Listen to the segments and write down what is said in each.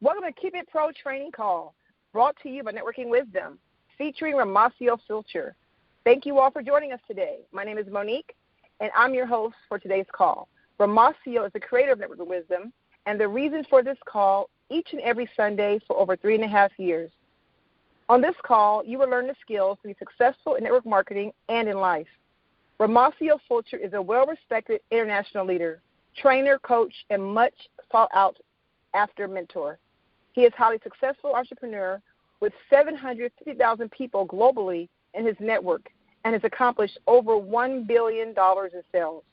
Welcome to Keep It Pro Training Call, brought to you by Networking Wisdom, featuring Romacio Fulcher. Thank you all for joining us today. My name is Monique, and I'm your host for today's call. Romacio is the creator of Networking Wisdom, and the reason for this call each and every Sunday for over 3.5 years. On this call, you will learn the skills to be successful in network marketing and in life. Romacio Fulcher is a well-respected international leader, trainer, coach, and much sought-after mentor. He is a highly successful entrepreneur with 750,000 people globally in his network and has accomplished over $1 billion in sales.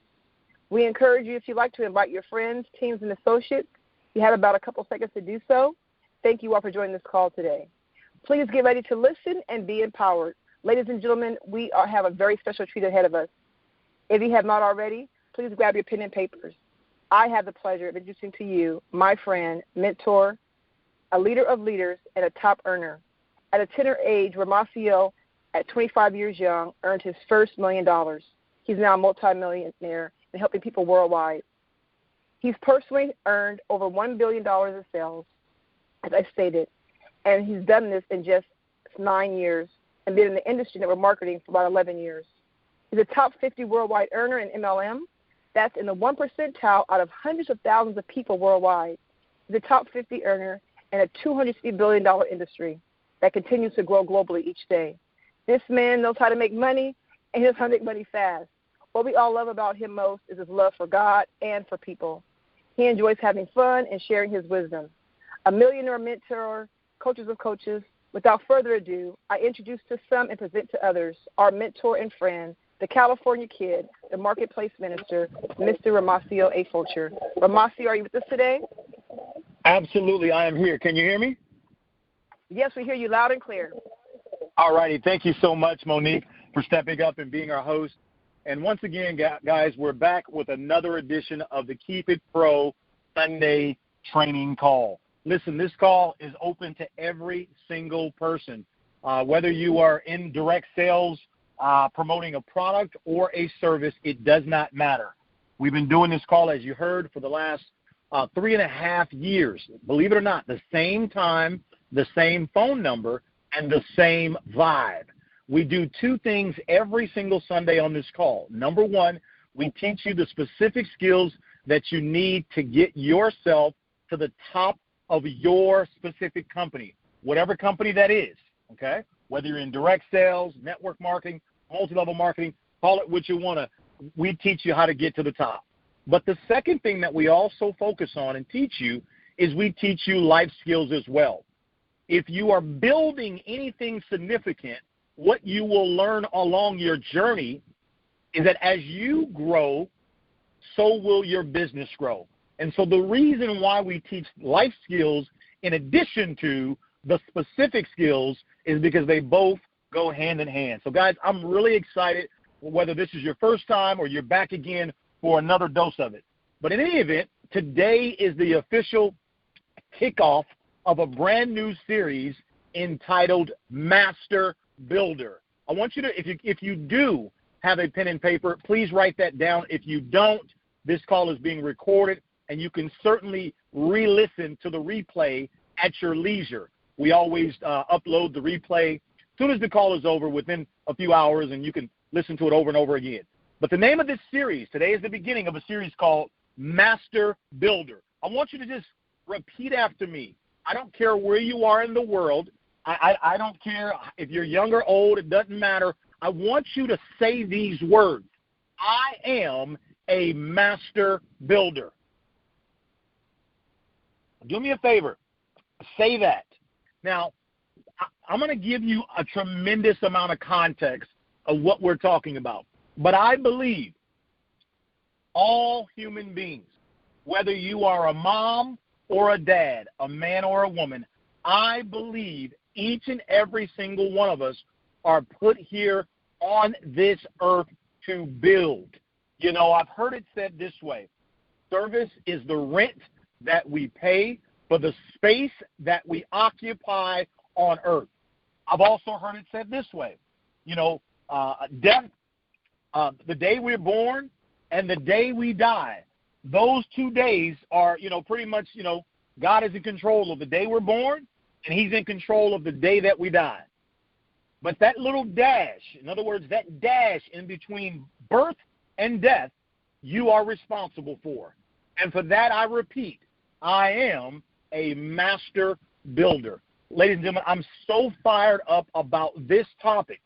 We encourage you, if you'd like, to invite your friends, teams, and associates. You have about a couple seconds to do so. Thank you all for joining this call today. Please get ready to listen and be empowered. Ladies and gentlemen, we have a very special treat ahead of us. If you have not already, please grab your pen and papers. I have the pleasure of introducing to you my friend, mentor, a leader of leaders, and a top earner. At a tender age, Romacio, at 25 years young, earned his first $1 million. He's now a multimillionaire and helping people worldwide. He's personally earned over $1 billion in sales, as I stated, and he's done this in just 9 years and been in the industry network marketing for about 11 years. He's a top 50 worldwide earner in MLM. That's in the 1 percentile out of hundreds of thousands of people worldwide. He's a top 50 earner in a $250 billion industry that continues to grow globally each day. This man knows how to make money, and he knows how to make money fast. What we all love about him most is his love for God and for people. He enjoys having fun and sharing his wisdom. A millionaire mentor, coaches of coaches. Without further ado, I introduce to some and present to others our mentor and friend, the California kid, the marketplace minister, Mr. Romacio A. Fulcher. Romacio, are you with us today? Absolutely, I am here. Can you hear me? Yes, we hear you loud and clear. All righty. Thank you so much, Monique, for stepping up and being our host. And once again, guys, we're back with another edition of the Keep It Pro Sunday Training Call. Listen, this call is open to every single person, whether you are in direct sales, promoting a product or a service, it does not matter. We've been doing this call, as you heard, for the last 3.5 years. Believe it or not, the same time, the same phone number, and the same vibe. We do 2 things every single Sunday on this call. Number 1, we teach you the specific skills that you need to get yourself to the top of your specific company, whatever company that is, okay? Whether you're in direct sales, network marketing, multi-level marketing, call it what you want to, we teach you how to get to the top. But the second thing that we also focus on and teach you is we teach you life skills as well. If you are building anything significant, what you will learn along your journey is that as you grow, so will your business grow. And so the reason why we teach life skills in addition to the specific skills is because they both go hand in hand. So, guys, I'm really excited, whether this is your first time or you're back again for another dose of it. But in any event, today is the official kickoff of a brand new series entitled Master Builder. I want you to, if you do have a pen and paper, please write that down. If you don't, this call is being recorded, and you can certainly re-listen to the replay at your leisure. We always upload the replay as soon as the call is over, within a few hours, and you can listen to it over and over again. But the name of this series, today is the beginning of a series called Master Builder. I want you to just repeat after me. I don't care where you are in the world. I don't care if you're young or old. It doesn't matter. I want you to say these words. I am a master builder. Do me a favor. Say that. Now, I'm going to give you a tremendous amount of context of what we're talking about. But I believe all human beings, whether you are a mom or a dad, a man or a woman, I believe each and every single one of us are put here on this earth to build. You know, I've heard it said this way. Service is the rent that we pay for the space that we occupy on earth. I've also heard it said this way. You know, death, the day we're born and the day we die, those 2 days are, pretty much, God is in control of the day we're born, and he's in control of the day that we die. But that little dash, in other words, that dash in between birth and death, you are responsible for. And for that, I repeat, I am a master builder. Ladies and gentlemen, I'm so fired up about this topic,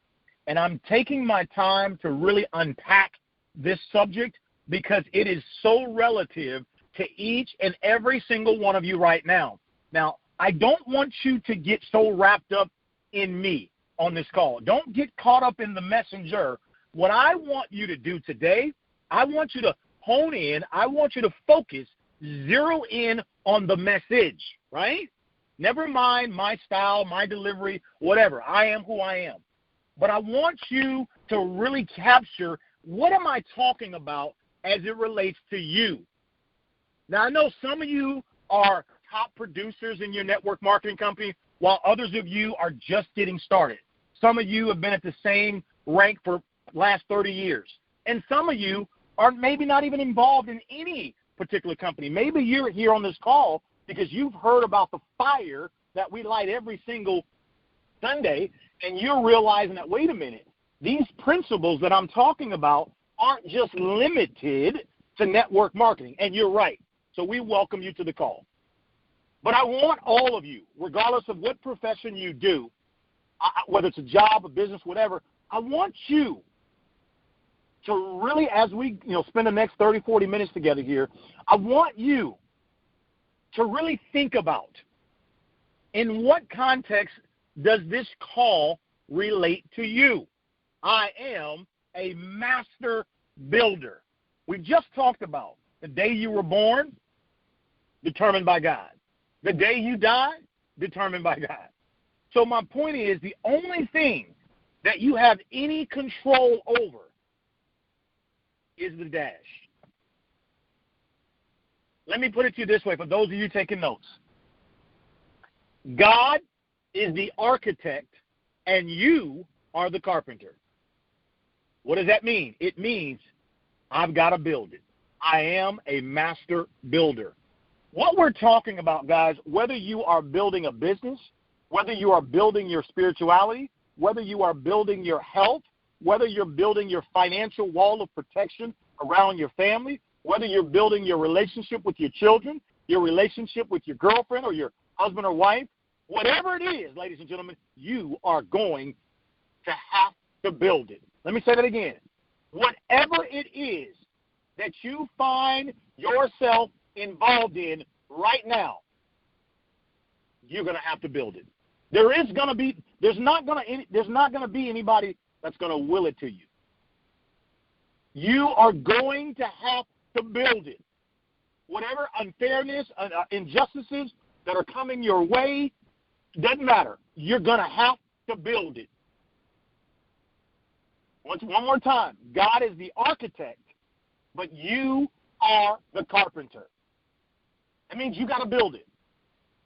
and I'm taking my time to really unpack this subject because it is so relative to each and every single one of you right now. Now, I don't want you to get so wrapped up in me on this call. Don't get caught up in the messenger. What I want you to do today, I want you to hone in. I want you to focus, zero in on the message, right? Never mind my style, my delivery, whatever. I am who I am. But I want you to really capture what am I talking about as it relates to you. Now, I know some of you are top producers in your network marketing company, while others of you are just getting started. Some of you have been at the same rank for the last 30 years. And some of you are maybe not even involved in any particular company. Maybe you're here on this call because you've heard about the fire that we light every single Sunday, and you're realizing that, wait a minute, these principles that I'm talking about aren't just limited to network marketing. And you're right. So we welcome you to the call. But I want all of you, regardless of what profession you do, whether it's a job, a business, whatever, I want you to really, as we spend the next 30, 40 minutes together here, I want you to really think about in what context does this call relate to you. I am a master builder. We've just talked about the day you were born, determined by God. The day you die, determined by God. So my point is, the only thing that you have any control over is the dash. Let me put it to you this way, for those of you taking notes. God is the architect, and you are the carpenter. What does that mean? It means I've got to build it. I am a master builder. What we're talking about, guys, whether you are building a business, whether you are building your spirituality, whether you are building your health, whether you're building your financial wall of protection around your family, whether you're building your relationship with your children, your relationship with your girlfriend or your husband or wife, whatever it is, ladies and gentlemen, you are going to have to build it. Let me say that again. Whatever it is that you find yourself involved in right now, you're going to have to build it. There's not going to be anybody that's going to will it to you. You are going to have to build it. Whatever unfairness, injustices that are coming your way, doesn't matter. You're going to have to build it. One more time. God is the architect, but you are the carpenter. That means you got to build it.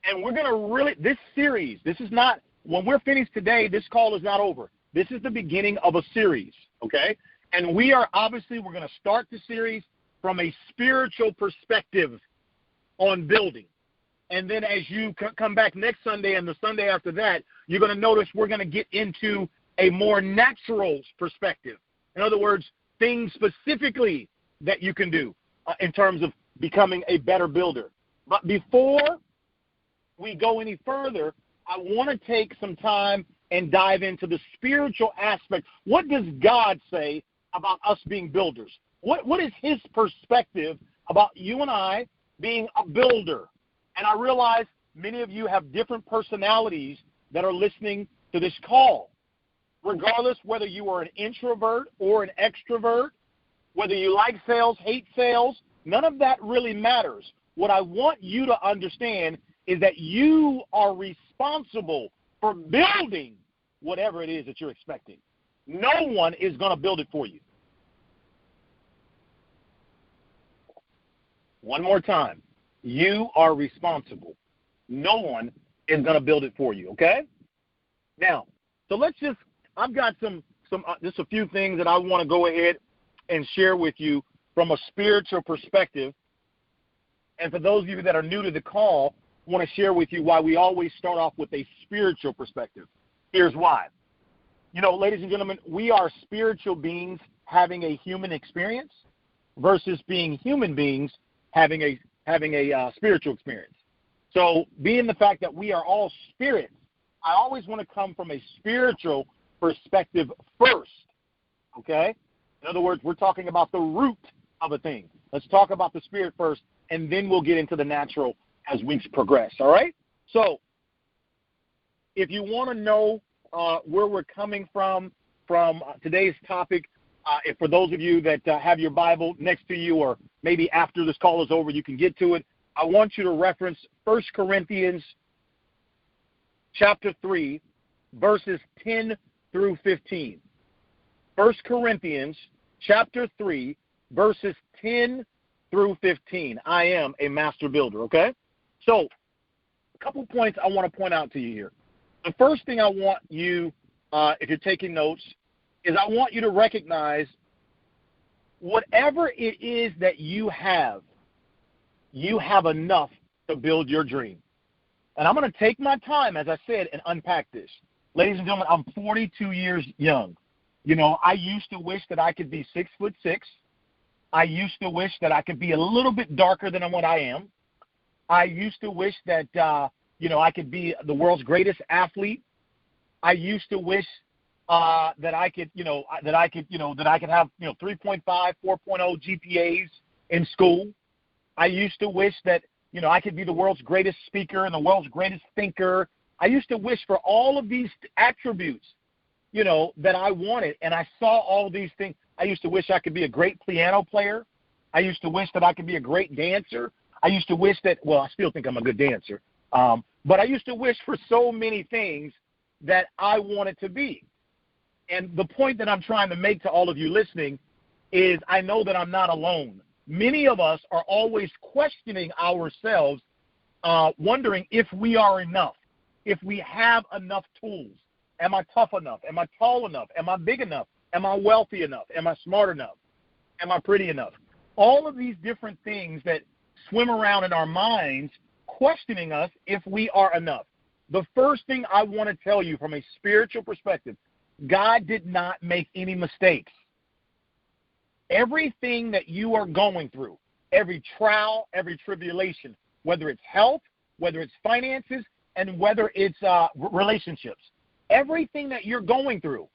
And we're going to really, this series, this is not, when we're finished today, this call is not over. This is the beginning of a series, okay? And we're going to start the series from a spiritual perspective on building. And then as you come back next Sunday and the Sunday after that, you're going to notice we're going to get into a more natural perspective. In other words, things specifically that you can do in terms of becoming a better builder. But before we go any further, I want to take some time and dive into the spiritual aspect. What does God say about us being builders? What is his perspective about you and I being a builder? And I realize many of you have different personalities that are listening to this call. Regardless whether you are an introvert or an extrovert, whether you like sales, hate sales, none of that really matters. What I want you to understand is that you are responsible for building whatever it is that you're expecting. No one is going to build it for you. One more time. You are responsible. No one is going to build it for you, okay? Now, so I've got just a few things that I want to go ahead and share with you from a spiritual perspective. And for those of you that are new to the call, want to share with you why we always start off with a spiritual perspective. Here's why. You know, ladies and gentlemen, we are spiritual beings having a human experience versus being human beings having a spiritual experience. So being the fact that we are all spirits, I always want to come from a spiritual perspective first, okay? In other words, we're talking about the root of a thing. Let's talk about the spirit first, and then we'll get into the natural as weeks progress, all right? So if you want to know where we're coming from today's topic, if for those of you that have your Bible next to you or maybe after this call is over, you can get to it. I want you to reference 1 Corinthians chapter 3, verses 10 through 15. 1 Corinthians chapter 3, verses 10 through 15. I am a master builder, okay? So a couple points I want to point out to you here. The first thing I want you, if you're taking notes, is I want you to recognize whatever it is that you have enough to build your dream. And I'm going to take my time, as I said, and unpack this. Ladies and gentlemen, I'm 42 years young. You know, I used to wish that I could be 6'6". I used to wish that I could be a little bit darker than what I am. I used to wish that, I could be the world's greatest athlete. I used to wish that I could have 3.5, 4.0 GPAs in school. I used to wish that, I could be the world's greatest speaker and the world's greatest thinker. I used to wish for all of these attributes, that I wanted, and I saw all these things. I used to wish I could be a great piano player. I used to wish that I could be a great dancer. I used to wish that, well, I still think I'm a good dancer, but I used to wish for so many things that I wanted to be. And the point that I'm trying to make to all of you listening is I know that I'm not alone. Many of us are always questioning ourselves, wondering if we are enough, if we have enough tools. Am I tough enough? Am I tall enough? Am I big enough? Am I wealthy enough? Am I smart enough? Am I pretty enough? All of these different things that swim around in our minds questioning us if we are enough. The first thing I want to tell you from a spiritual perspective, God did not make any mistakes. Everything that you are going through, every trial, every tribulation, whether it's health, whether it's finances, and whether it's relationships, everything that you're going through,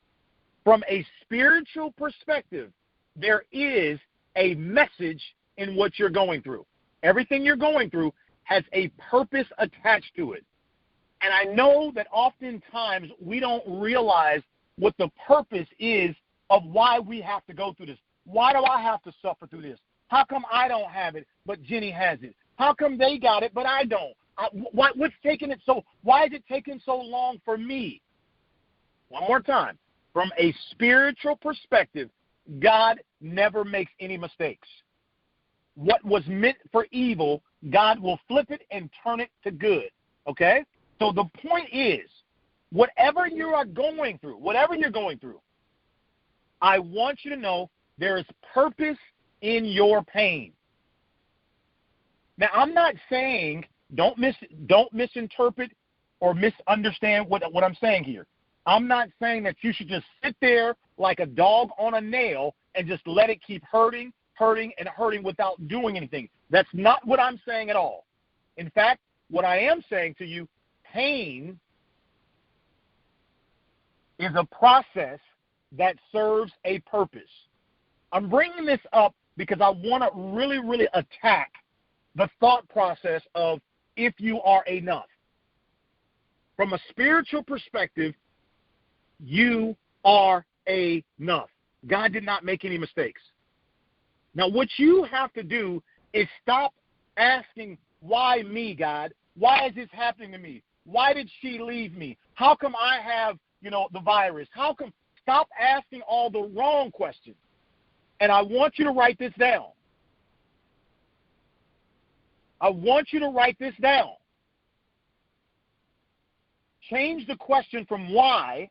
from a spiritual perspective, there is a message in what you're going through. Everything you're going through has a purpose attached to it. And I know that oftentimes we don't realize what the purpose is of why we have to go through this. Why do I have to suffer through this? How come I don't have it, but Jenny has it? How come they got it, but I don't? What's taking it so? Why is it taking so long for me? One more time. From a spiritual perspective, God never makes any mistakes. What was meant for evil, God will flip it and turn it to good. Okay? So the point is, whatever you are going through, I want you to know there is purpose in your pain. Now, I'm not saying don't misinterpret or misunderstand what I'm saying here. I'm not saying that you should just sit there like a dog on a nail and just let it keep hurting without doing anything. That's not what I'm saying at all. In fact, what I am saying to you, pain is a process that serves a purpose. I'm bringing this up because I want to really, really attack the thought process of if you are enough. From a spiritual perspective, you are enough. God did not make any mistakes. Now, what you have to do is stop asking, why me, God? Why is this happening to me? Why did she leave me? How come I have, the virus? How come? Stop asking all the wrong questions. And I want you to write this down. Change the question from why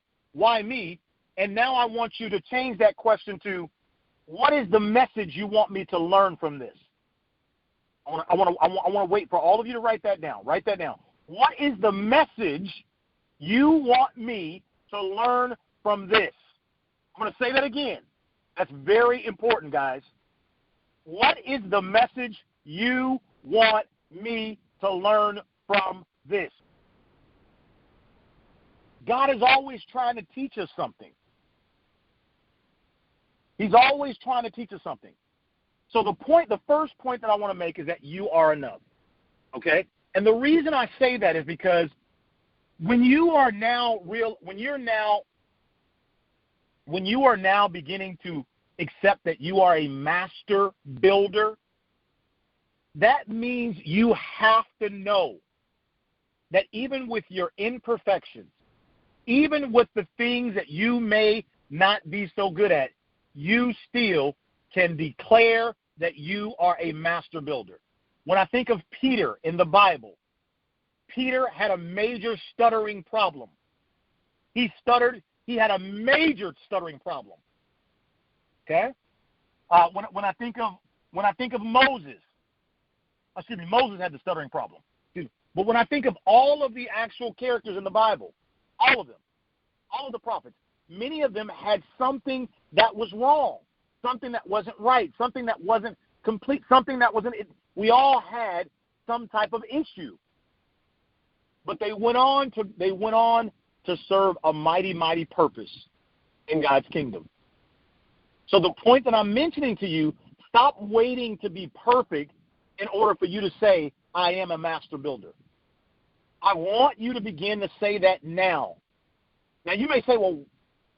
me, and now I want you to change that question to, what is the message you want me to learn from this? I want to wait for all of you to write that down. Write that down. What is the message you want me to learn from this? I'm going to say that again. That's very important, guys. What is the message you want me to learn from this? God is always trying to teach us something. He's always trying to teach us something. So the first point that I want to make is that you are enough. Okay? And the reason I say that is because when you are now beginning to accept that you are a master builder, that means you have to know that even with your imperfections, even with the things that you may not be so good at, you still can declare that you are a master builder. When I think of Peter in the Bible, Peter had a major stuttering problem. He stuttered. He had a major stuttering problem. Okay? When I think of Moses, Moses had the stuttering problem. But when I think of all of the actual characters in the Bible, all of them, all of the prophets, many of them had something that was wrong, something that wasn't right, something that wasn't complete, something that wasn't. We all had some type of issue, but they went on to serve a mighty, mighty purpose in God's kingdom. So the point that I'm mentioning to you, stop waiting to be perfect in order for you to say, I am a master builder. I want you to begin to say that now. Now, you may say, well,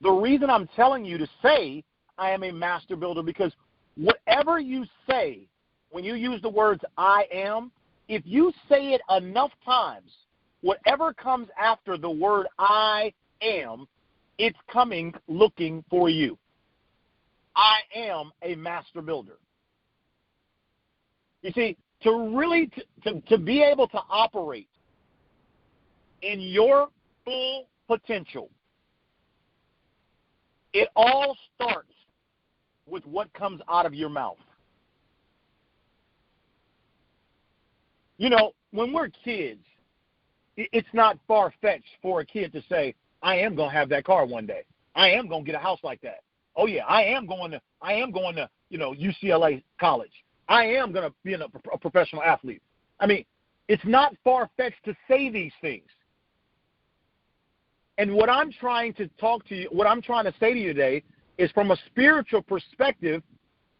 the reason I'm telling you to say I am a master builder, because whatever you say, when you use the words I am, if you say it enough times, whatever comes after the word I am, it's coming looking for you. I am a master builder. You see, to be able to operate in your full potential, it all starts with what comes out of your mouth. You know, when we're kids, it's not far-fetched for a kid to say, I am going to have that car one day. I am going to get a house like that. Oh, yeah, I am going to UCLA college. I am going to be a professional athlete. I mean, it's not far-fetched to say these things. And what I'm trying to say to you today is, from a spiritual perspective,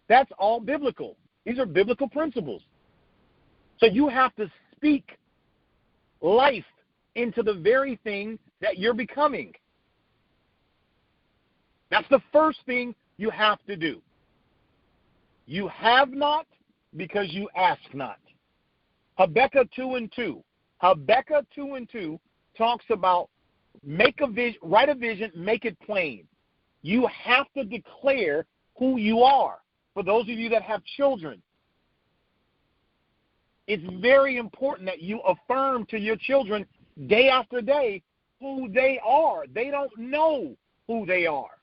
that's all biblical. These are biblical principles. So you have to speak life into the very thing that you're becoming. That's the first thing you have to do. You have not because you ask not. Habakkuk 2:2. Habakkuk 2:2 talks about write a vision, make it plain. You have to declare who you are. For those of you that have children, it's very important that you affirm to your children day after day who they are. They don't know who they are.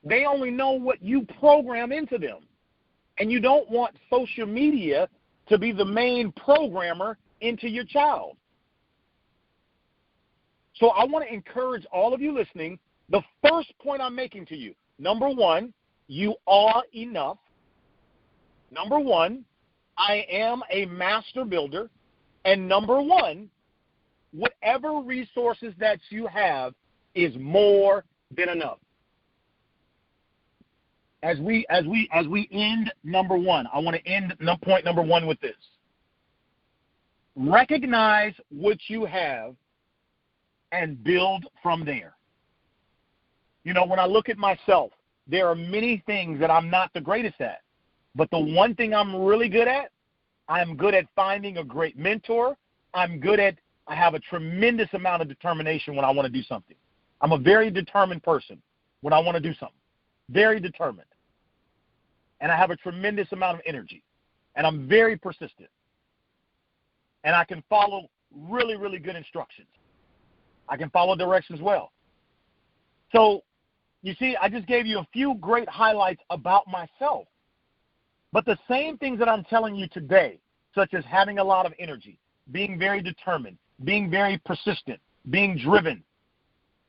They only know what you program into them. And you don't want social media to be the main programmer into your child. So I want to encourage all of you listening. The first point I'm making to you, number one, you are enough. Number one, I am a master builder. And number one, whatever resources that you have is more than enough. As we end number one, I want to end point number one with this. Recognize what you have and build from there. You know, when I look at myself, there are many things that I'm not the greatest at. But the one thing I'm really good at, I'm good at finding a great mentor. I have a tremendous amount of determination when I want to do something. I'm a very determined person when I want to do something. Very determined. And I have a tremendous amount of energy. And I'm very persistent. And I can follow really, really good instructions. I can follow directions well. So, you see, I just gave you a few great highlights about myself. But the same things that I'm telling you today, such as having a lot of energy, being very determined, being very persistent, being driven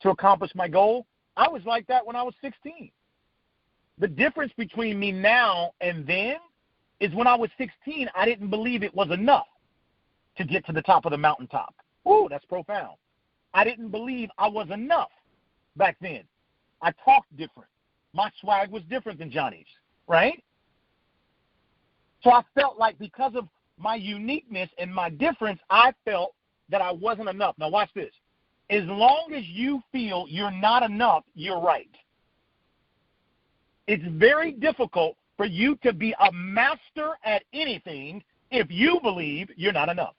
to accomplish my goal, I was like that when I was 16. The difference between me now and then is when I was 16, I didn't believe it was enough to get to the top of the mountaintop. Ooh, that's profound. I didn't believe I was enough back then. I talked different. My swag was different than Johnny's, right? So I felt like because of my uniqueness and my difference, I felt that I wasn't enough. Now watch this. As long as you feel you're not enough, you're right. It's very difficult for you to be a master at anything if you believe you're not enough.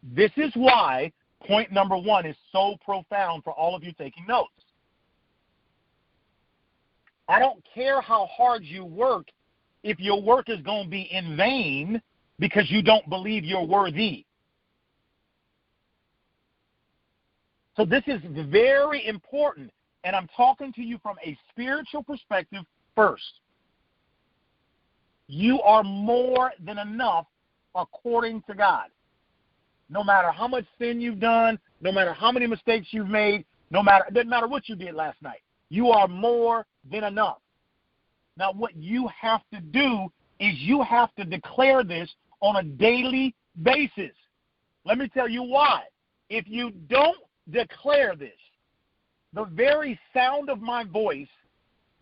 This is why point number 1 is so profound for all of you taking notes. I don't care how hard you work if your work is going to be in vain because you don't believe you're worthy. So this is very important, and I'm talking to you from a spiritual perspective first. You are more than enough according to God. No matter how much sin you've done, no matter how many mistakes you've made, it doesn't matter what you did last night. You are more than enough. Now, what you have to do is you have to declare this on a daily basis. Let me tell you why. If you don't declare this, the very sound of my voice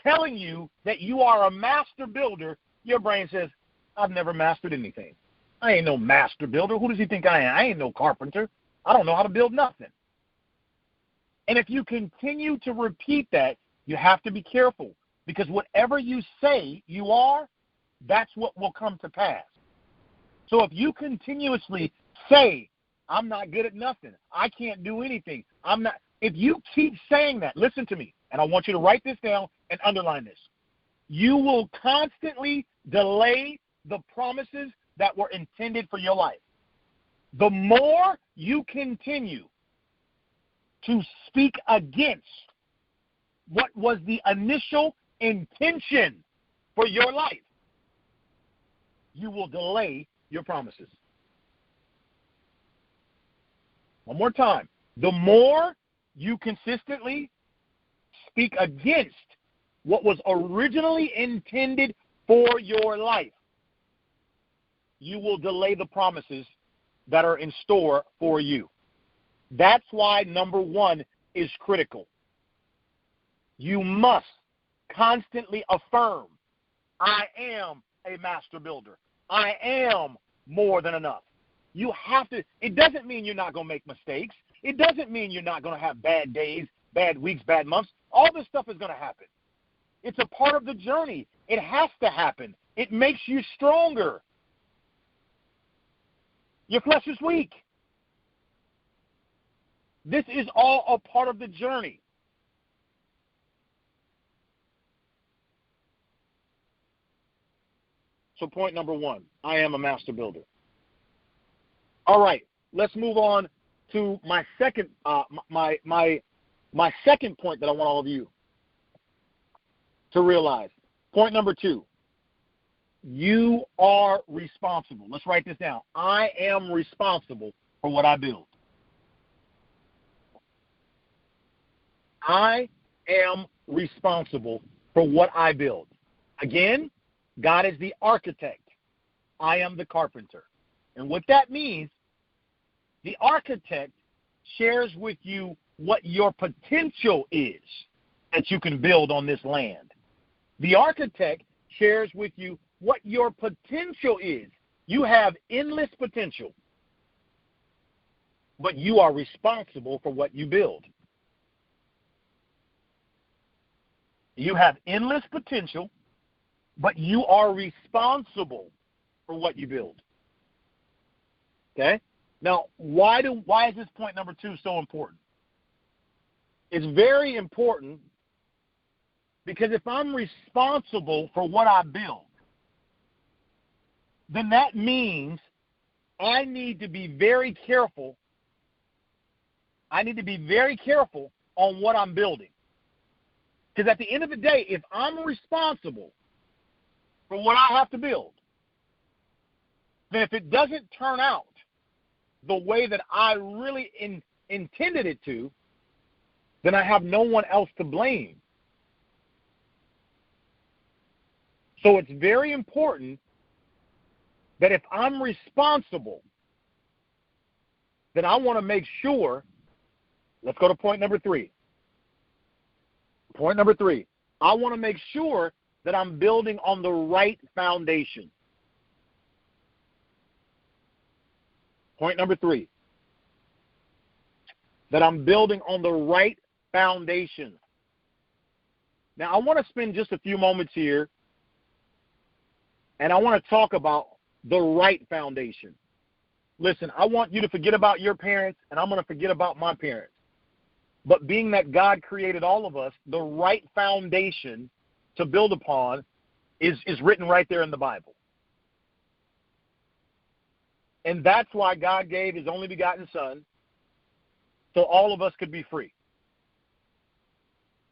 telling you that you are a master builder, your brain says, I've never mastered anything. I ain't no master builder. Who does he think I am? I ain't no carpenter. I don't know how to build nothing. And if you continue to repeat that, you have to be careful because whatever you say you are, that's what will come to pass. So if you continuously say, I'm not good at nothing, I can't do anything, if you keep saying that, listen to me, and I want you to write this down and underline this. You will constantly delay the promises that were intended for your life. The more you continue to speak against what was the initial intention for your life, you will delay your promises. One more time. The more you consistently speak against what was originally intended for your life, you will delay the promises that are in store for you. That's why number 1 is critical. You must constantly affirm, I am a master builder. I am more than enough. You have to. It doesn't mean you're not going to make mistakes. It doesn't mean you're not going to have bad days, bad weeks, bad months. All this stuff is going to happen. It's a part of the journey. It has to happen. It makes you stronger. Your flesh is weak. This is all a part of the journey. So point number 1, I am a master builder. All right, let's move on to my second my second point that I want all of you to realize. Point number 2, you are responsible. Let's write this down. I am responsible for what I build. I am responsible for what I build. Again, God is the architect. I am the carpenter. And what that means, the architect shares with you what your potential is that you can build on this land. The architect shares with you what your potential is. You have endless potential, but you are responsible for what you build. You have endless potential, but you are responsible for what you build. Okay? Now, why is this point number 2 so important? It's very important because if I'm responsible for what I build, then that means I need to be very careful. I need to be very careful on what I'm building. Because at the end of the day, if I'm responsible for what I have to build, then if it doesn't turn out the way that I really intended it to, then I have no one else to blame. So it's very important that if I'm responsible, then I want to make sure, let's go to point number 3. Point number 3, I want to make sure that I'm building on the right foundation. Point number 3, that I'm building on the right foundation. Now, I want to spend just a few moments here, and I want to talk about the right foundation. Listen, I want you to forget about your parents, and I'm going to forget about my parents. But being that God created all of us, the right foundation to build upon is written right there in the Bible. And that's why God gave his only begotten Son, so all of us could be free.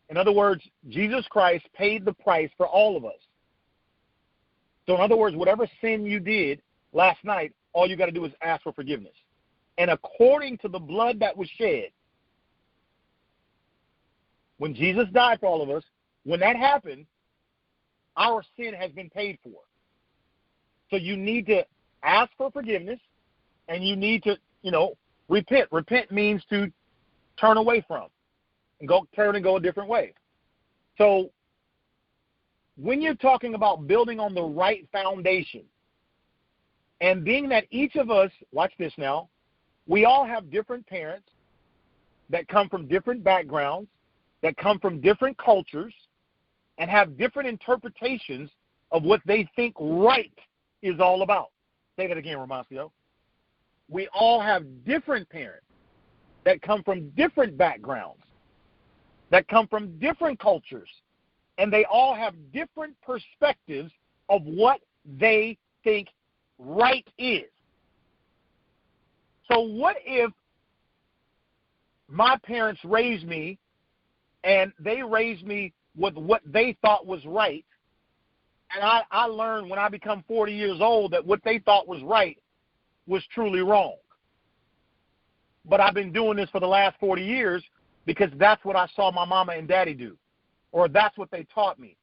In other words, Jesus Christ paid the price for all of us. So in other words, whatever sin you did last night, all you got to do is ask for forgiveness. And according to the blood that was shed, when Jesus died for all of us, when that happened, our sin has been paid for. So you need to ask for forgiveness, and you need to, repent. Repent means to turn away from and go a different way. So when you're talking about building on the right foundation, and being that each of us, watch this now, we all have different parents that come from different backgrounds, that come from different cultures, and have different interpretations of what they think right is all about. Say that again, Romacio. We all have different parents that come from different backgrounds, that come from different cultures, and they all have different perspectives of what they think right is. So what if my parents raised me and they raised me with what they thought was right, and I learned when I become 40 years old that what they thought was right was truly wrong. But I've been doing this for the last 40 years because that's what I saw my mama and daddy do, or that's what they taught me.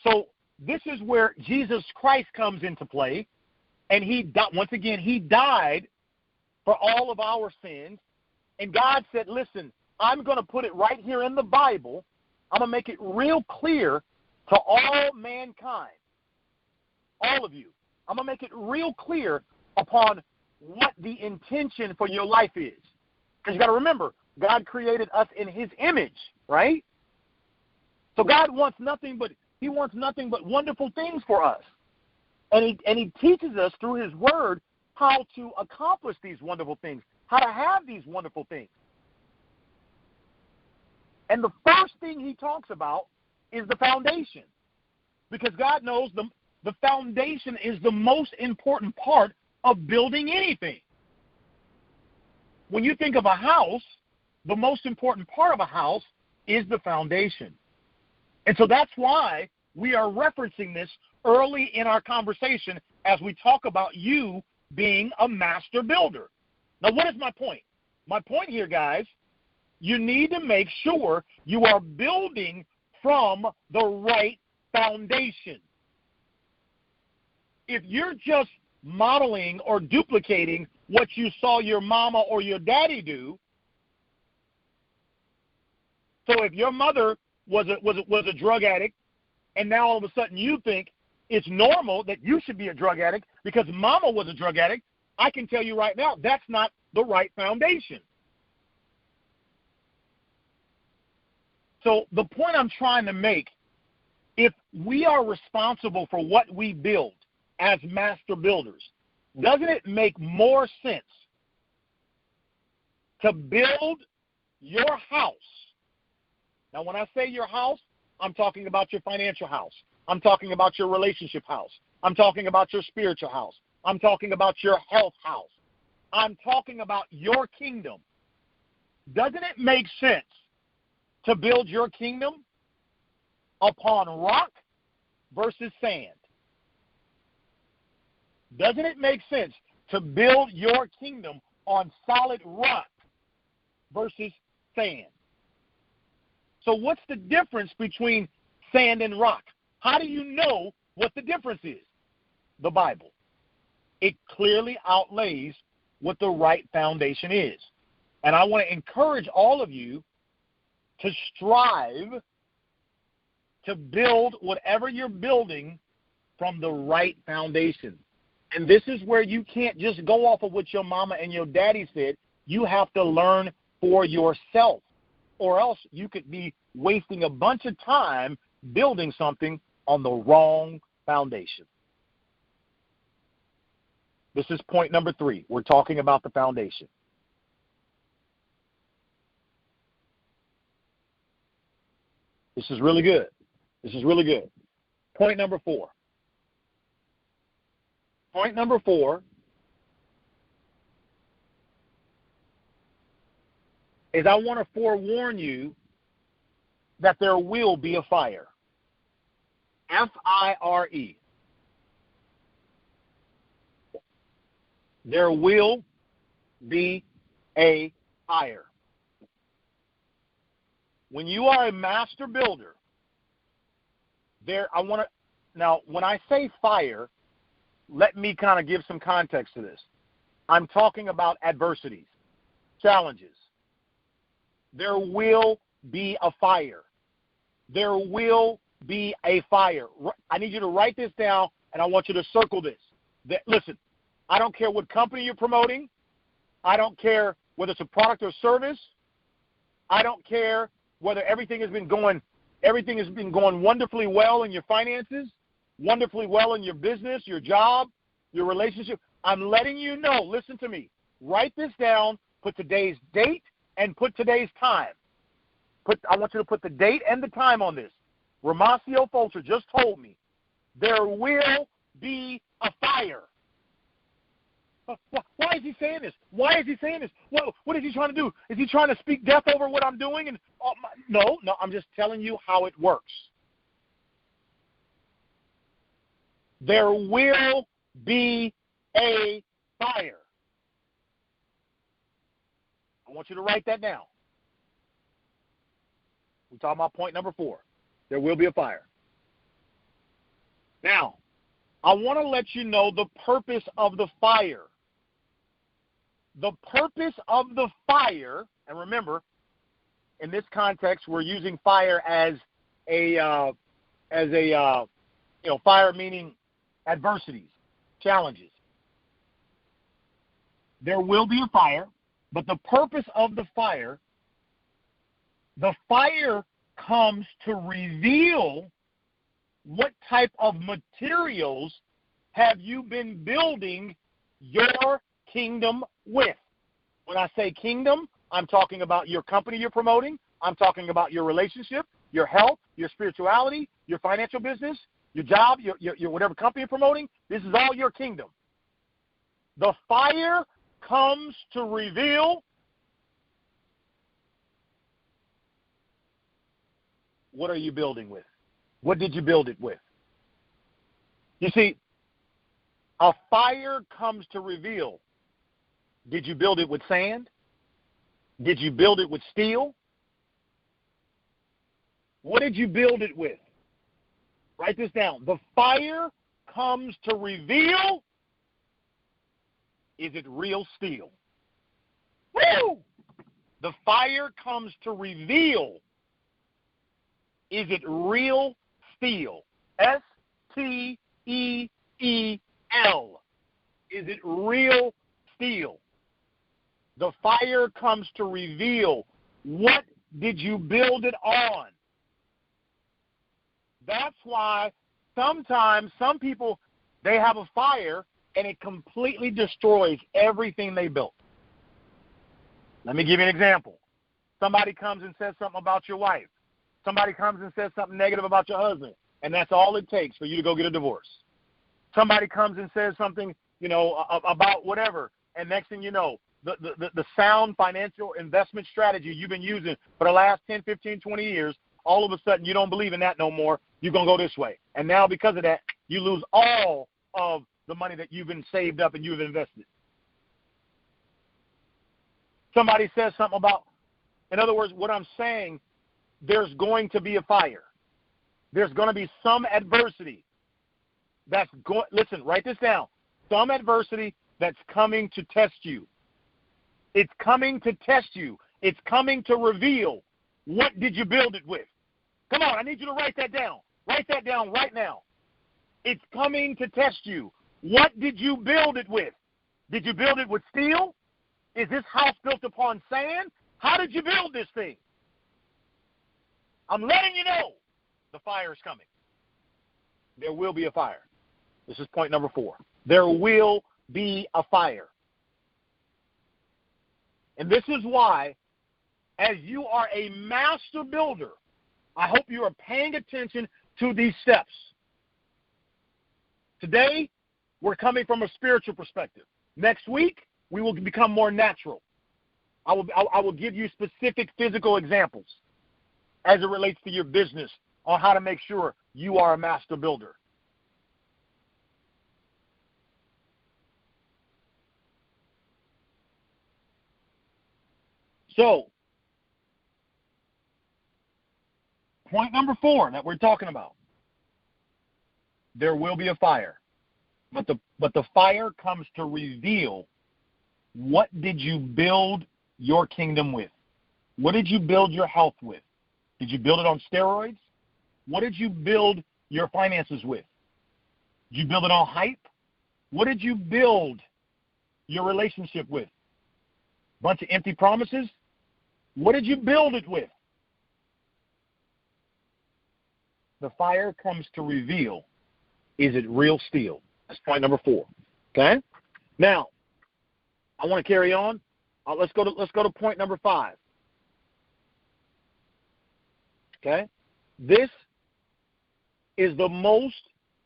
So this is where Jesus Christ comes into play, and once again, he died for all of our sins, and God said, listen, I'm going to put it right here in the Bible. I'm going to make it real clear to all mankind, all of you. I'm going to make it real clear upon what the intention for your life is. Because you got to remember, God created us in his image, right? So God wants nothing but wonderful things for us. And he teaches us through his word how to accomplish these wonderful things, how to have these wonderful things. And the first thing he talks about is the foundation. Because God knows the foundation is the most important part of building anything. When you think of a house, the most important part of a house is the foundation. And so that's why we are referencing this early in our conversation as we talk about you being a master builder. Now, what is my point? My point here, guys, you need to make sure you are building from the right foundation. If you're just modeling or duplicating what you saw your mama or your daddy do, so if your mother was a drug addict, and now all of a sudden you think it's normal that you should be a drug addict because mama was a drug addict, I can tell you right now that's not the right foundation. So the point I'm trying to make, if we are responsible for what we build as master builders, doesn't it make more sense to build your house? Now, when I say your house, I'm talking about your financial house. I'm talking about your relationship house. I'm talking about your spiritual house. I'm talking about your health house. I'm talking about your kingdom. Doesn't it make sense to build your kingdom upon rock versus sand? Doesn't it make sense to build your kingdom on solid rock versus sand? So what's the difference between sand and rock? How do you know what the difference is? The Bible. It clearly outlays what the right foundation is. And I want to encourage all of you to strive to build whatever you're building from the right foundation. And this is where you can't just go off of what your mama and your daddy said. You have to learn for yourself, or else you could be wasting a bunch of time building something on the wrong foundation. This is point number 3. We're talking about the foundation. This is really good. This is really good. Point number 4. Point number 4 is I want to forewarn you that there will be a fire. F-I-R-E. There will be a fire. When you are a master builder, now when I say fire, let me kind of give some context to this. I'm talking about adversities, challenges. There will be a fire. There will be a fire. I need you to write this down, and I want you to circle this. Listen, I don't care what company you're promoting. I don't care whether it's a product or service. I don't care whether everything has been going wonderfully well in your finances, wonderfully well in your business, your job, your relationship. I'm letting you know, listen to me. Write this down, put today's date, and put today's time. I want you to put the date and the time on this. Romacio Fulcher just told me there will be a fire. Why is he saying this? Why is he saying this? What is he trying to do? Is he trying to speak death over what I'm doing? No, I'm just telling you how it works. There will be a fire. I want you to write that down. We're talking about point number 4. There will be a fire. Now, I want to let you know the purpose of the fire. The purpose of the fire, and remember, in this context, we're using fire as fire meaning adversities, challenges. There will be a fire, but the purpose of the fire comes to reveal what type of materials have you been building your kingdom with. When I say kingdom, I'm talking about your company you're promoting. I'm talking about your relationship, your health, your spirituality, your financial business, your job, your whatever company you're promoting. This is all your kingdom. The fire comes to reveal what are you building with? What did you build it with? You see, a fire comes to reveal. Did you build it with sand? Did you build it with steel? What did you build it with? Write this down. The fire comes to reveal, is it real steel? Woo! The fire comes to reveal, is it real steel? S-T-E-E-L. Is it real steel? The fire comes to reveal, what did you build it on? That's why sometimes some people, they have a fire and it completely destroys everything they built. Let me give you an example. Somebody comes and says something about your wife. Somebody comes and says something negative about your husband, and that's all it takes for you to go get a divorce. Somebody comes and says something, about whatever, and next thing you know, the sound financial investment strategy you've been using for the last 10, 15, 20 years, all of a sudden you don't believe in that no more. You're going to go this way. And now because of that, you lose all of the money that you've been saved up and you've invested. Somebody says something about, in other words, what I'm saying, there's going to be a fire. There's going to be some adversity that's going, listen, write this down. Some adversity that's coming to test you. It's coming to test you. It's coming to reveal, what did you build it with? Come on, I need you to write that down. Write that down right now. It's coming to test you. What did you build it with? Did you build it with steel? Is this house built upon sand? How did you build this thing? I'm letting you know the fire is coming. There will be a fire. This is point number 4. There will be a fire. And this is why, as you are a master builder, I hope you are paying attention to these steps. Today, we're coming from a spiritual perspective. Next week, we will become more natural. I will give you specific physical examples as it relates to your business on how to make sure you are a master builder. So, point number 4 that we're talking about. There will be a fire. But the fire comes to reveal, what did you build your kingdom with? What did you build your health with? Did you build it on steroids? What did you build your finances with? Did you build it on hype? What did you build your relationship with? Bunch of empty promises? What did you build it with? The fire comes to reveal, is it real steel? That's point number 4. Okay? Now, I want to carry on. Let's go to point number 5. Okay? This is the most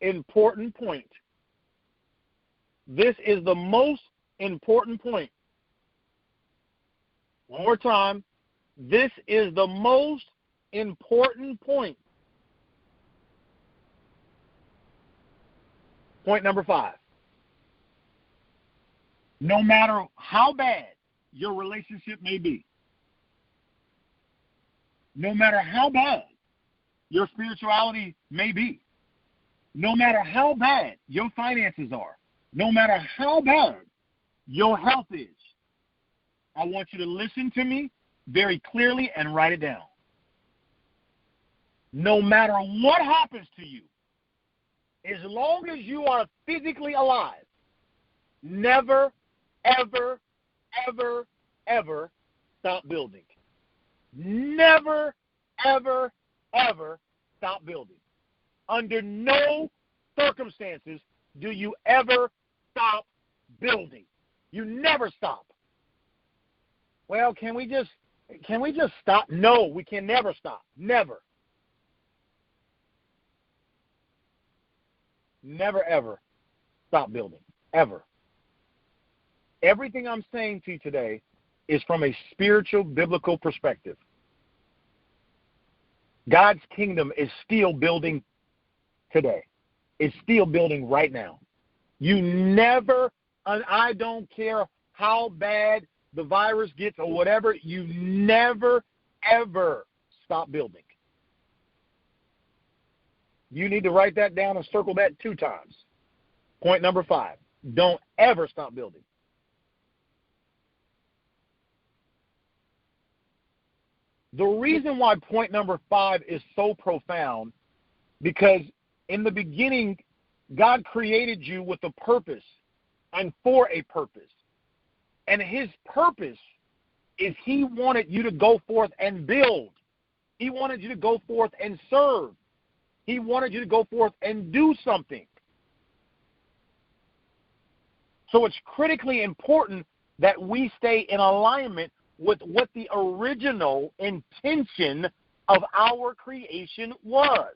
important point. This is the most important point. One more time. This is the most important point. Point number 5. No matter how bad your relationship may be, no matter how bad your spirituality may be, no matter how bad your finances are, no matter how bad your health is, I want you to listen to me very clearly and write it down. No matter what happens to you, as long as you are physically alive, never, ever, ever, ever stop building. Never, ever, ever stop building. Under no circumstances do you ever stop building. You never stop. Well, can we just stop? No, we can never stop. Never. Never, ever stop building. Ever. Everything I'm saying to you today is from a spiritual, biblical perspective. God's kingdom is still building today. It's still building right now. You never, and I don't care how bad the virus gets or whatever, you never, ever stop building. You need to write that down and circle that 2 times. Point number 5. Don't ever stop building. The reason why point number 5 is so profound, because in the beginning, God created you with a purpose and for a purpose. And his purpose is he wanted you to go forth and build. He wanted you to go forth and serve. He wanted you to go forth and do something. So it's critically important that we stay in alignment with what the original intention of our creation was.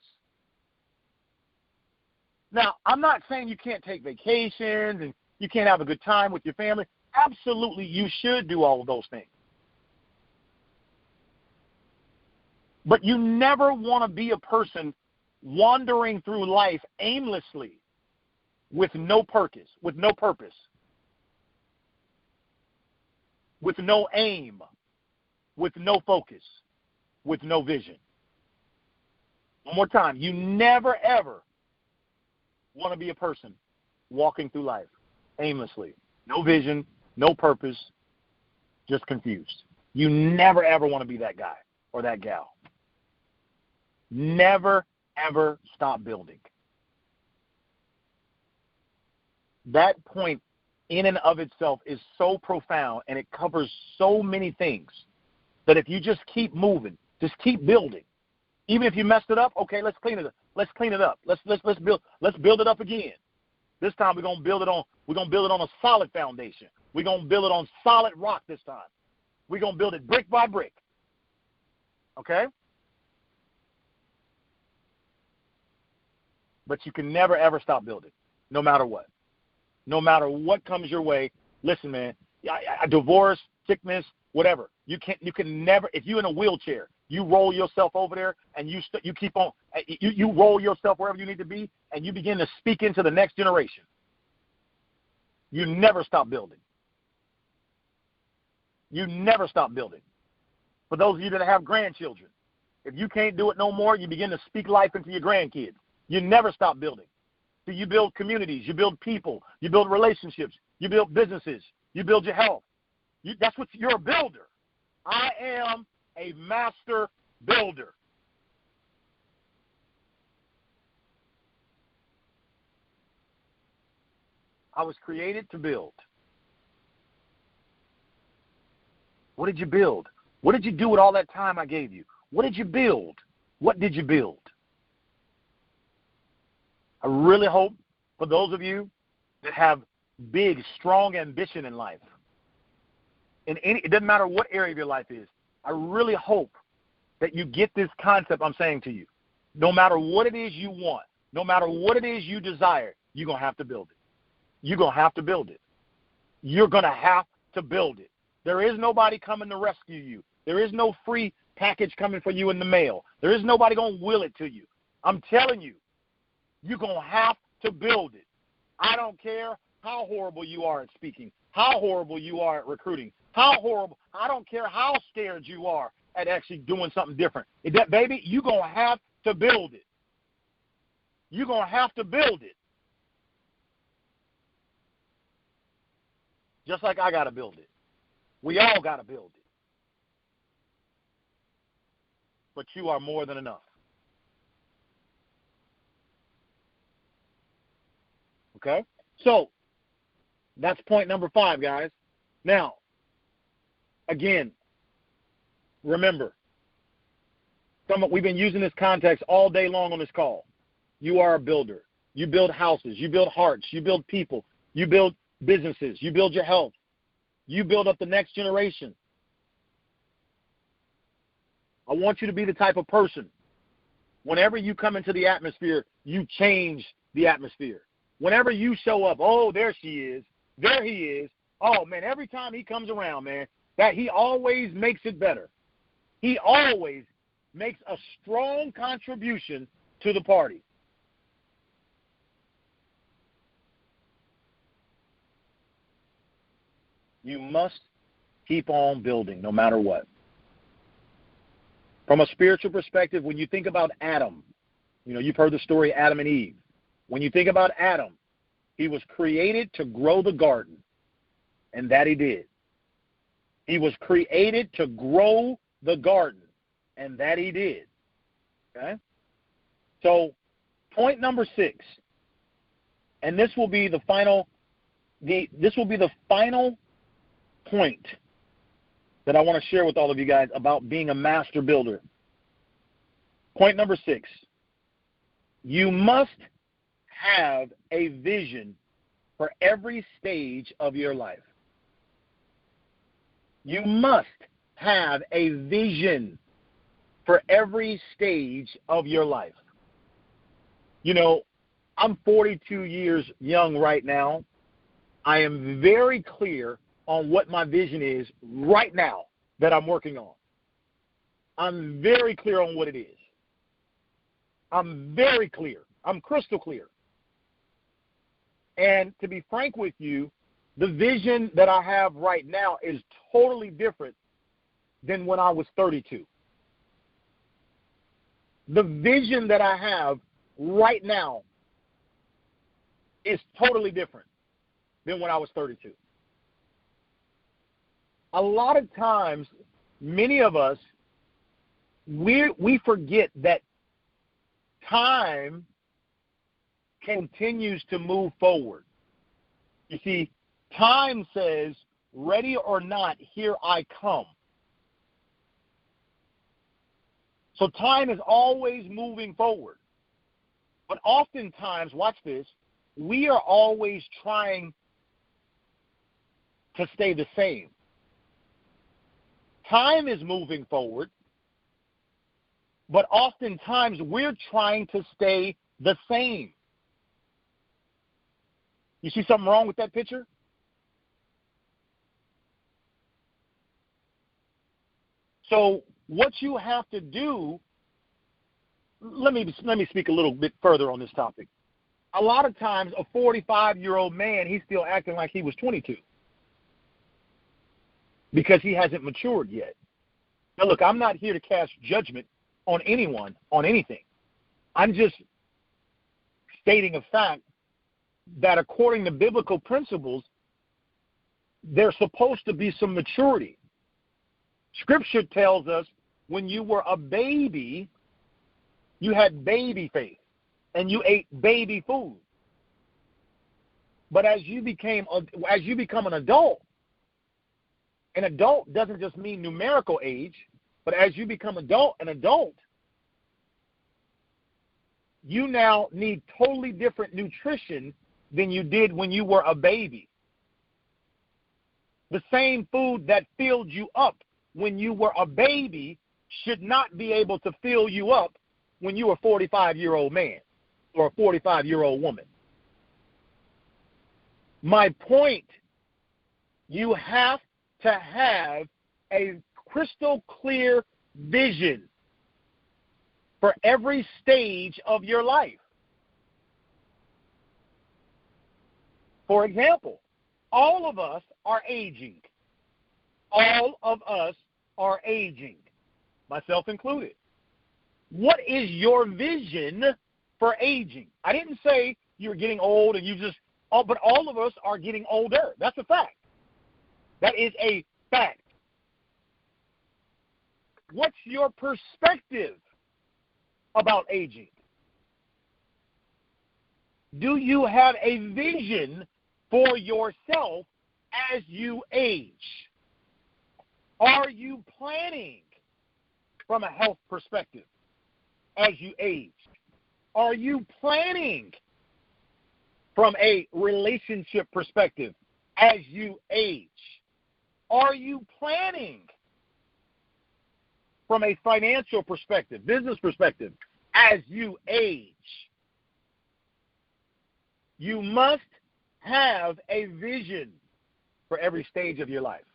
Now, I'm not saying you can't take vacations and you can't have a good time with your family. Absolutely, you should do all of those things. But you never want to be a person wandering through life aimlessly with no purpose, with no aim, with no focus, with no vision. One more time. You never, ever want to be a person walking through life aimlessly. No vision, no purpose, just confused. You never, ever want to be that guy or that gal. Never, ever stop building. That point in and of itself is so profound, and it covers so many things that if you just keep moving, just keep building. Even if you messed it up, okay, let's clean it up. Let's clean it up. Let's build it up again. This time we're gonna build it on a solid foundation. We're gonna build it on solid rock this time. We're gonna build it brick by brick. Okay? But you can never ever stop building, no matter what. No matter what comes your way. Listen, man, divorce, sickness, whatever. You can never, if you're in a wheelchair, you roll yourself over there and you keep on, you roll yourself wherever you need to be, and you begin to speak into the next generation. You never stop building. You never stop building. For those of you that have grandchildren, if you can't do it no more, you begin to speak life into your grandkids. You never stop building. So you build communities, you build people, you build relationships, you build businesses, you build your health. That's what you're a builder. I am a master builder. I was created to build. What did you build? What did you do with all that time I gave you? What did you build? What did you build? I really hope for those of you that have big, strong ambition in life, it doesn't matter what area of your life is, I really hope that you get this concept I'm saying to you. No matter what it is you want, no matter what it is you desire, you're going to have to build it. You're going to have to build it. You're going to have to build it. There is nobody coming to rescue you. There is no free package coming for you in the mail. There is nobody going to will it to you. I'm telling you, you're going to have to build it. I don't care how horrible you are at speaking, how horrible you are at recruiting, how horrible. I don't care how scared you are at actually doing something different. Baby, you're going to have to build it. You're going to have to build it. Just like I got to build it. We all got to build it. But you are more than enough. Okay? So, that's point number 5, guys. Now, again, remember, we've been using this context all day long on this call. You are a builder. You build houses. You build hearts. You build people. You build businesses. You build your health. You build up the next generation. I want you to be the type of person, whenever you come into the atmosphere, you change the atmosphere. Whenever you show up, oh, there she is, there he is. Oh, man, every time he comes around, man, that he always makes it better. He always makes a strong contribution to the party. You must keep on building no matter what. From a spiritual perspective, when you think about Adam, you've heard the story Adam and Eve. When you think about Adam, he was created to grow the garden, and that he did. He was created to grow the garden, and that he did. Okay? So, point number 6, and this will be the final point that I want to share with all of you guys about being a master builder. Point number 6, you must have a vision for every stage of your life. You must have a vision for every stage of your life. I'm 42 years young right now. I am very clear on what my vision is right now that I'm working on. I'm very clear on what it is. I'm very clear. I'm crystal clear. And to be frank with you, the vision that I have right now is totally different than when I was 32. The vision that I have right now is totally different than when I was 32. A lot of times, many of us, we forget that time continues to move forward. You see, time says, ready or not, here I come. So time is always moving forward. But oftentimes, watch this, we are always trying to stay the same. Time is moving forward, but oftentimes we're trying to stay the same. You see something wrong with that picture? So what you have to do, let me speak a little bit further on this topic. A lot of times a 45-year-old man, he's still acting like he was 22 because he hasn't matured yet. Now, look, I'm not here to cast judgment on anyone, on anything. I'm just stating a fact that according to biblical principles, there's supposed to be some maturity. Scripture tells us when you were a baby, you had baby faith and you ate baby food. But as you become an adult doesn't just mean numerical age, but as you become an adult, you now need totally different nutrition than you did when you were a baby. The same food that filled you up when you were a baby should not be able to fill you up when you were a 45-year-old man or a 45-year-old woman. My point, you have to have a crystal clear vision for every stage of your life. For example, all of us are aging. All of us are aging, myself included. What is your vision for aging? I didn't say you're getting old and but all of us are getting older. That's a fact. That is a fact. What's your perspective about aging? Do you have a vision for yourself as you age? Are you planning from a health perspective as you age? Are you planning from a relationship perspective as you age? Are you planning from a financial perspective, business perspective, as you age? You must have a vision for every stage of your life.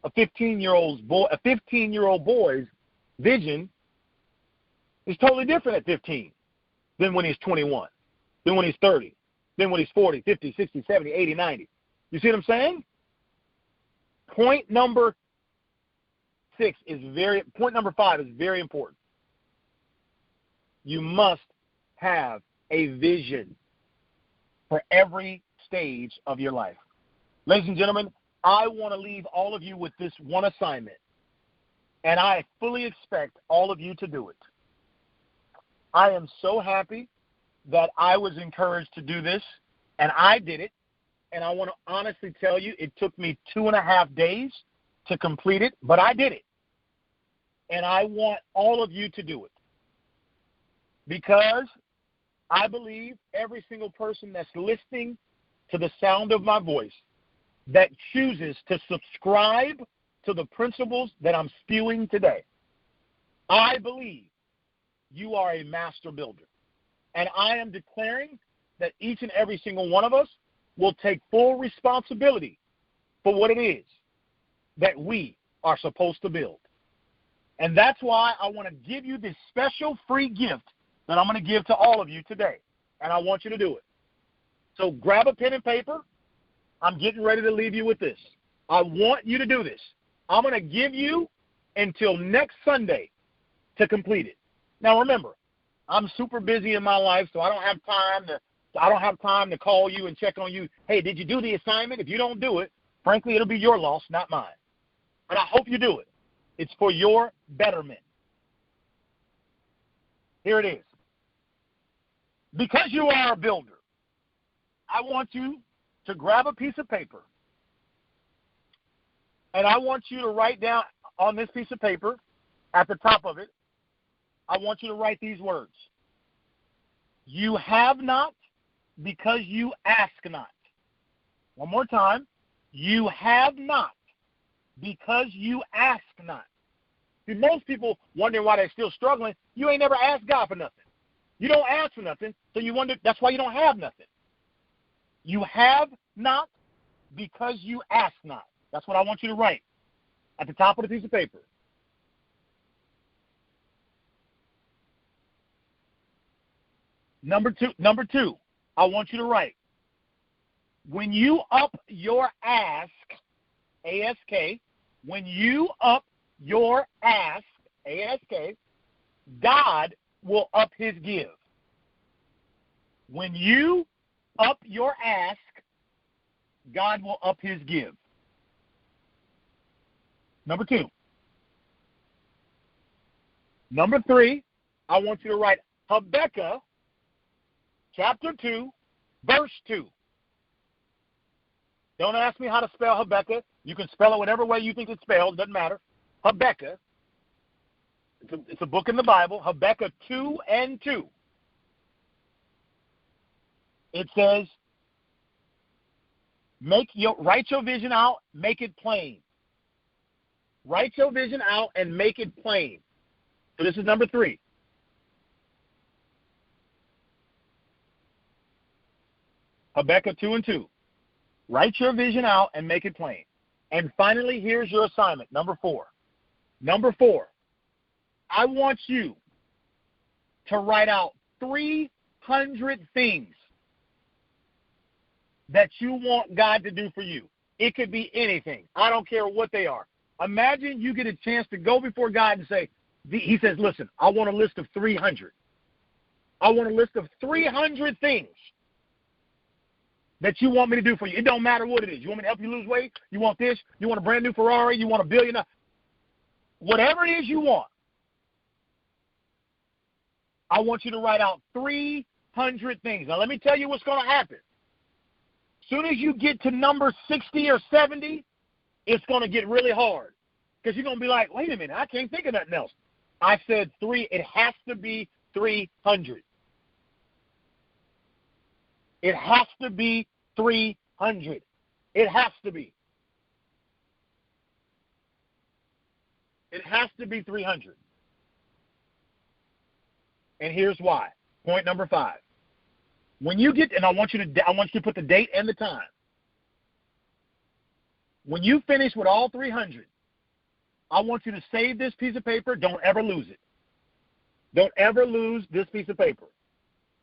A 15-year-old boy's vision is totally different at 15 than when he's 21, than when he's 30, than when he's 40, 50, 60, 70, 80, 90. You see what I'm saying? Point number 5 is very important. You must have a vision for every stage of your life. Ladies and gentlemen, I want to leave all of you with this one assignment, and I fully expect all of you to do it. I am so happy that I was encouraged to do this, and I did it, and I want to honestly tell you it took me 2.5 days to complete it, but I did it, and I want all of you to do it because I believe every single person that's listening to the sound of my voice that chooses to subscribe to the principles that I'm spewing today, I believe you are a master builder. And I am declaring that each and every single one of us will take full responsibility for what it is that we are supposed to build. And that's why I want to give you this special free gift that I'm going to give to all of you today. And I want you to do it. So grab a pen and paper. I'm getting ready to leave you with this. I want you to do this. I'm going to give you until next Sunday to complete it. Now remember, I'm super busy in my life, so I don't have time to call you and check on you. Hey, did you do the assignment? If you don't do it, frankly, it'll be your loss, not mine. But I hope you do it. It's for your betterment. Here it is. Because you are a builder, I want you to grab a piece of paper, and I want you to write down on this piece of paper, at the top of it, I want you to write these words. You have not because you ask not. One more time. You have not because you ask not. See, most people wondering why they're still struggling. You ain't never asked God for nothing. You don't ask for nothing, so you wonder, that's why you don't have nothing. You have not because you ask not. That's what I want you to write at the top of the piece of paper. Number two, I want you to write, when you up your ask, A-S-K, when you up your ask, A-S-K, God will up his give. When you up your ask, God will up his give. Number two. Number three, I want you to write Habakkuk, chapter 2, verse 2. Don't ask me how to spell Habakkuk. You can spell it whatever way you think it's spelled. Doesn't matter. Habakkuk. It's a book in the Bible. Habakkuk 2 and 2. It says, write your vision out, make it plain. Write your vision out and make it plain. So this is number 3. Habakkuk 2 and 2. Write your vision out and make it plain. And finally, here's your assignment, number 4. Number 4, I want you to write out 300 things that you want God to do for you. It could be anything. I don't care what they are. Imagine you get a chance to go before God and say, he says, listen, I want a list of 300. I want a list of 300 things that you want me to do for you. It don't matter what it is. You want me to help you lose weight? You want this? You want a brand new Ferrari? You want $1 billion? Whatever it is you want. I want you to write out 300 things. Now, let me tell you what's going to happen. As soon as you get to number 60 or 70, it's going to get really hard. Because you're going to be like, wait a minute, I can't think of nothing else. I said 3. It has to be 300. It has to be 300. It has to be. It has to be 300. And here's why. Point number 5. When you get, and I want you to put the date and the time. When you finish with all 300, I want you to save this piece of paper. Don't ever lose it. Don't ever lose this piece of paper.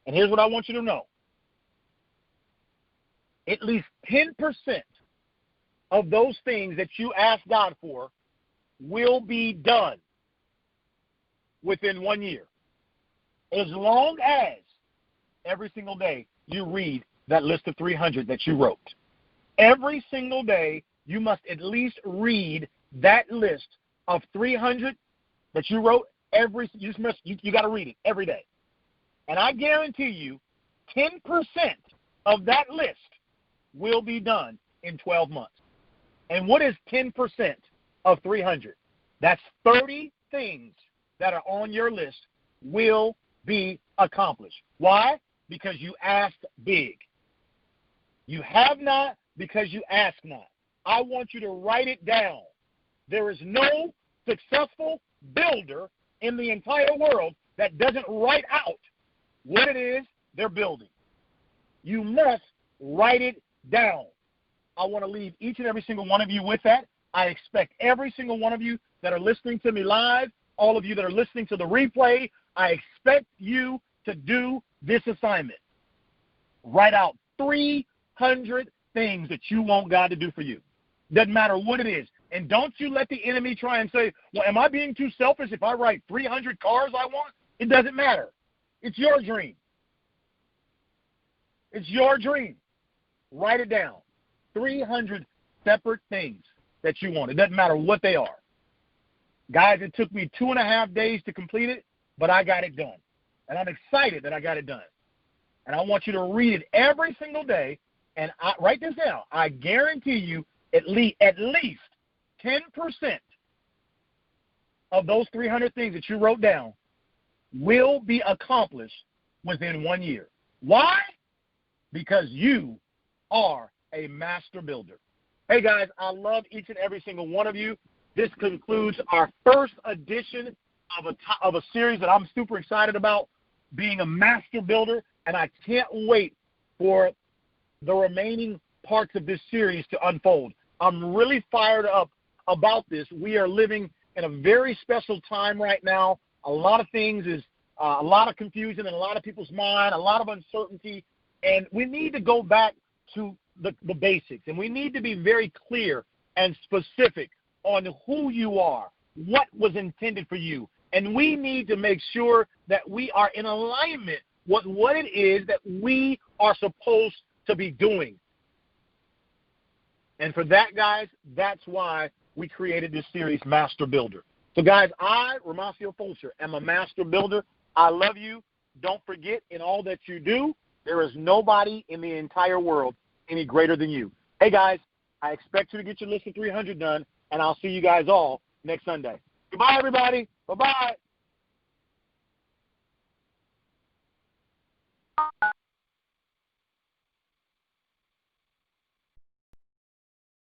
And here's what I want you to know. At least 10% of those things that you ask God for will be done within 1 year. As long as every single day you read that list of 300 that you wrote. Every single day you must at least read that list of 300 that you wrote. You got to read it every day. And I guarantee you 10% of that list will be done in 12 months. And what is 10% of 300? That's 30 things that are on your list will be accomplished. Why? Because you asked big. You have not because you ask not. I want you to write it down. There is no successful builder in the entire world that doesn't write out what it is they're building. You must write it down. I want to leave each and every single one of you with that. I expect every single one of you that are listening to me live, all of you that are listening to the replay, I expect you to do this assignment. Write out 300 things that you want God to do for you. Doesn't matter what it is. And don't you let the enemy try and say, well, am I being too selfish if I write 300 cars I want? It doesn't matter. It's your dream. It's your dream. Write it down. 300 separate things that you want. It doesn't matter what they are. Guys, it took me 2.5 days to complete it, but I got it done. And I'm excited that I got it done. And I want you to read it every single day. And write this down. I guarantee you at least 10% of those 300 things that you wrote down will be accomplished within 1 year. Why? Because you are a master builder. Hey, guys, I love each and every single one of you. This concludes our first edition of a series that I'm super excited about, being a master builder, and I can't wait for the remaining parts of this series to unfold. I'm really fired up about this. We are living in a very special time right now. A lot of things is a lot of confusion in a lot of people's mind, a lot of uncertainty, and we need to go back to the basics, and we need to be very clear and specific on who you are, what was intended for you, and we need to make sure that we are in alignment with what it is that we are supposed to be doing. And for that, guys, that's why we created this series, Master Builder. So, guys, I, Romacio Fulcher, am a master builder. I love you. Don't forget, in all that you do, there is nobody in the entire world any greater than you. Hey, guys, I expect you to get your list of 300 done, and I'll see you guys all next Sunday. Goodbye, everybody. Bye-bye.